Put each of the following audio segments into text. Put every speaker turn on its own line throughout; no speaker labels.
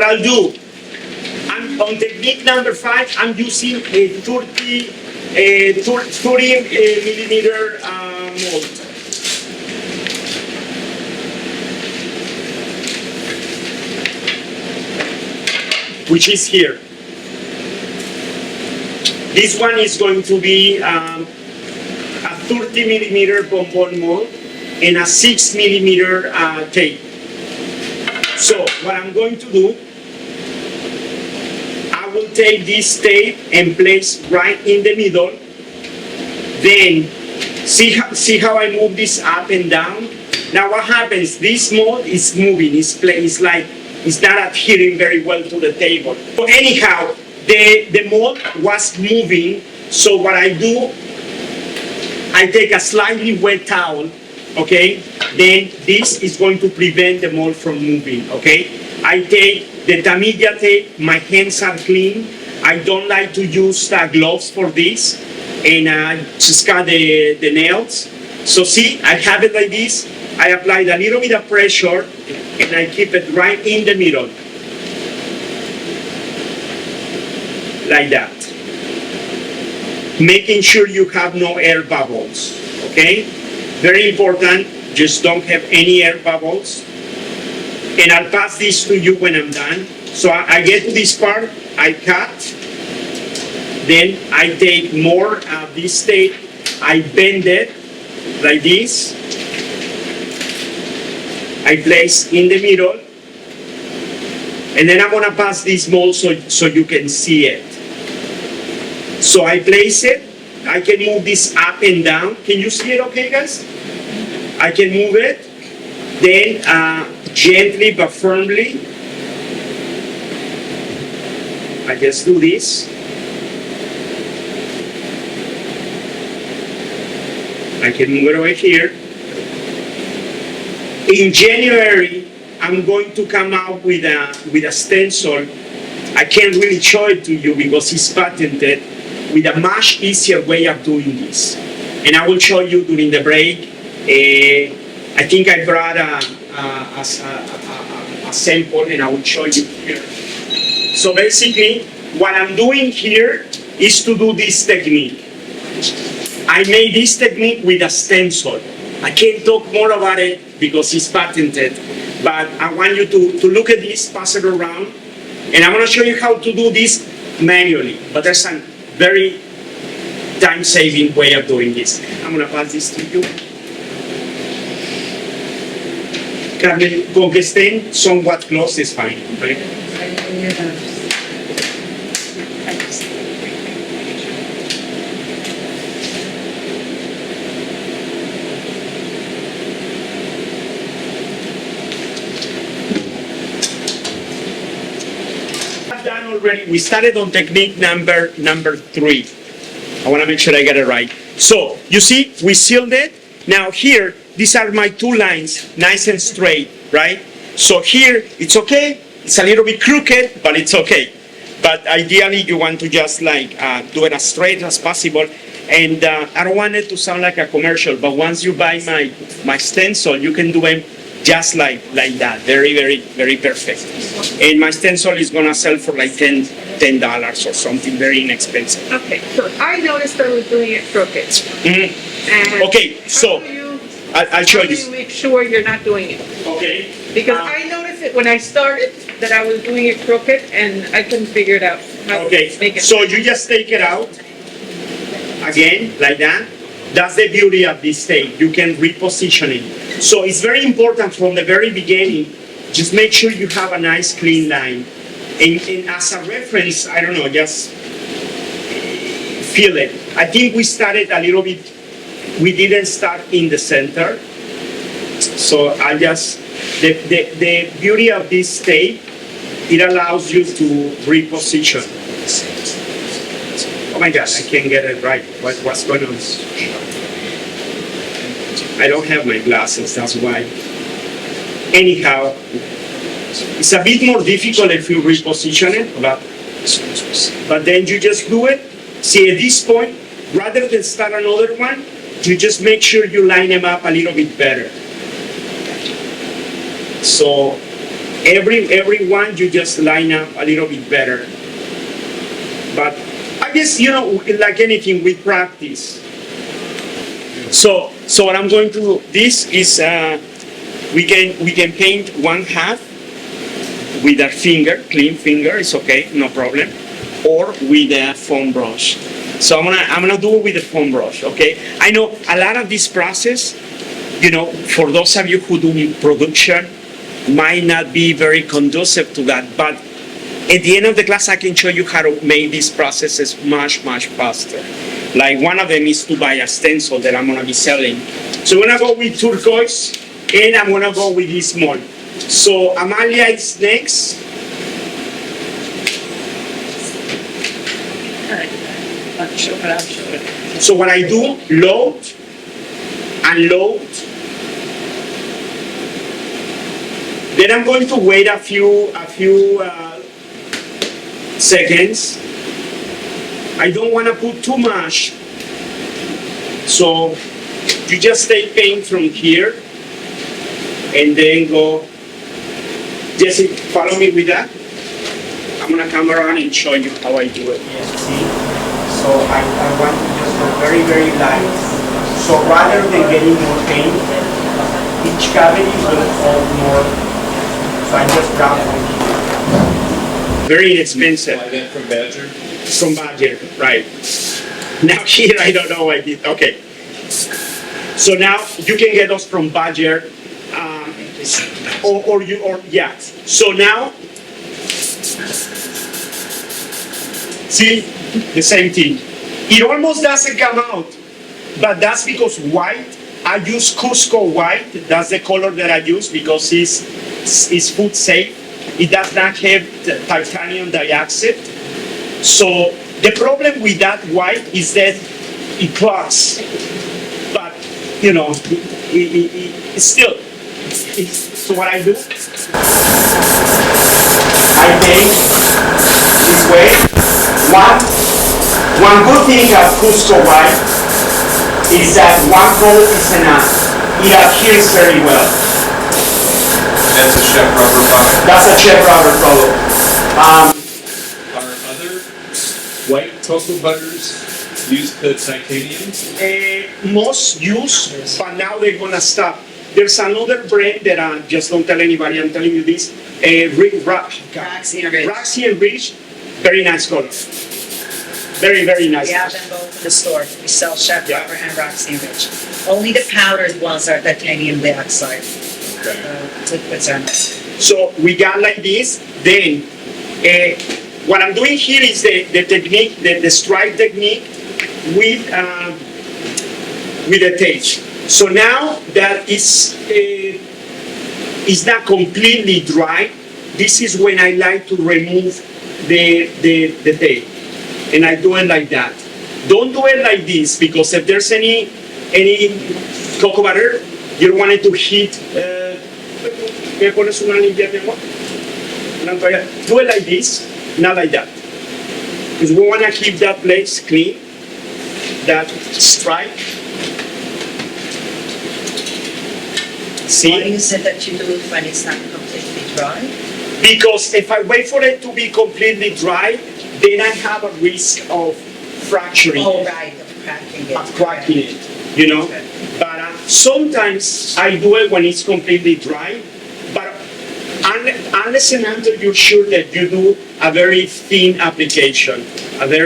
I'll do, on technique number 5, I'm using a 30 millimeter mold. Which is here. This one is going to be a 30 millimeter Bonbon mold and a 6 millimeter tape. So what I'm going to do, I will take this tape and place right in the middle. Then see how I move this up and down? Now what happens? This mold is moving. It's like it's not adhering very well to the table. So anyhow, the mold was moving. So what I do, I take a slightly wet towel, okay? Then this is going to prevent the mold from moving, okay? I take the tamilla tape, my hands are clean. I don't like to use gloves for this, and just cut the nails. So see, I have it like this. I applied a little bit of pressure, and I keep it right in the middle. Like that. Making sure you have no air bubbles, okay? Very important, just don't have any air bubbles. And I'll pass this to you when I'm done. So I get to this part, I cut, then I take more of this tape, I bend it like this, I place in the middle, and then I'm gonna pass this mold so you can see it. So I place it, I can move this up and down. Can you see it okay, guys? I can move it, then gently but firmly, I just do this. I can move it over here. In January, I'm going to come out with a stencil. I can't really show it to you because it's patented, with a much easier way of doing this. And I will show you during the break. I think I brought a sample and I will show you here. So basically, what I'm doing here is to do this technique. I made this technique with a stencil. I can't talk more about it because it's patented, but I want you to look at this, pass it around, and I'm going to show you how to do this manually. But there's a very time-saving way of doing this. I'm going to pass this to you. Carmen, con que estén somewhat close is fine, right? Already, we started on technique number 3. I want to make sure I get it right. So you see, we sealed it. Now here, these are my 2 lines, nice and straight, right? So here, it's okay. It's a little bit crooked, but it's okay. But ideally, you want to just like do it as straight as possible. And I don't want it to sound like a commercial, but once you buy my stencil, you can do it just like that, very, very, very perfect. And my stencil is gonna sell for like $10 or something, very inexpensive.
Okay, so I noticed I was doing it crooked.
Mm-hmm. Okay, so I'll show you.
How do you make sure you're not doing it?
Okay.
Because I noticed it when I started that I was doing it crooked and I couldn't figure it out. How to make it.
So you just take it out again like that. That's the beauty of this tape. You can reposition it. So it's very important from the very beginning, just make sure you have a nice clean line. And as a reference, I don't know, just feel it. I think we started a little bit, we didn't start in the center. So the beauty of this tape, it allows you to reposition. Oh my gosh, I can't get it right. What's going on? I don't have my glasses, that's why. Anyhow, it's a bit more difficult if you reposition it, but then you just do it. See, at this point, rather than start another one, you just make sure you line them up a little bit better. So every one you just line up a little bit better. But I guess, you know, like anything, we practice. So what I'm going to do, this is, we can paint one half with our finger, clean finger, it's okay, no problem, or with a foam brush. So I'm gonna do it with a foam brush, okay? I know a lot of this process, you know, for those of you who do production, might not be very conducive to that, but at the end of the class, I can show you how to make these processes much, much faster. Like one of them is to buy a stencil that I'm gonna be selling. So I'm gonna go with turquoise, and I'm gonna go with this mold. So Amalia is next. So what I do, load, unload. Then I'm going to wait a few seconds. I don't want to put too much. So you just take paint from here and then go. Jesse, follow me with that. I'm gonna come around and show you how I do it. See? So I want to just go very, very light. So rather than getting more paint, each cavity is going to hold more. So I just grab from here. Very inexpensive.
Buy that from Badger?
From Badger, right. Now here I don't know I did. Okay. So now you can get those from Badger, or yeah. So now, see the same thing. It almost doesn't come out, but that's because white. I use Cusco white. That's the color that I use because it's food safe. It does not have titanium dioxide. So the problem with that white is that it clogs. But you know, it's still. So what I do, I paint this way. One good thing of Cusco white is that one coat is enough. It adheres very well.
That's a chef rubber product?
That's a chef rubber product.
Are other white cocoa butters use the titanium?
Most use, but now they're gonna stop. There's another brand that just don't tell anybody, I'm telling you this.
Roxy and Rich.
Roxy and Rich, very nice color. Very, very nice.
We have them both in the store. We sell Chef Rubber and Roxy and Rich. Only the powdered ones are titanium dioxide. Liquids are not.
So we got like this. Then what I'm doing here is the technique, the stripe technique with the tape. So now that is not completely dry, this is when I like to remove the tape. And I do it like that. Don't do it like this because if there's any cocoa butter, you don't want it to hit. Do it like this, not like that. Because we want to keep that place clean, that stripe. See?
Why is it that you do it when it's not completely dry?
Because if I wait for it to be completely dry, then I have a risk of fracturing.
Oh, right, of cracking it.
Of cracking it, you know.
Okay.
But sometimes I do it when it's completely dry. But unless and until you're sure that you do a very thin application, that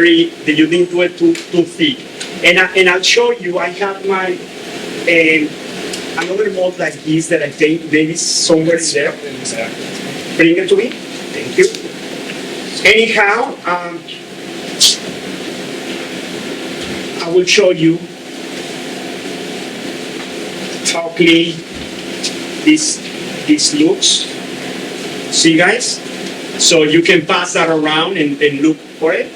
you didn't do it too thick. And I'll show you. I have my another mold like this that I think maybe somewhere in there. Bring it to me. Thank you. Anyhow, I will show you how clean this looks. See, guys? So you can pass that around and look for it.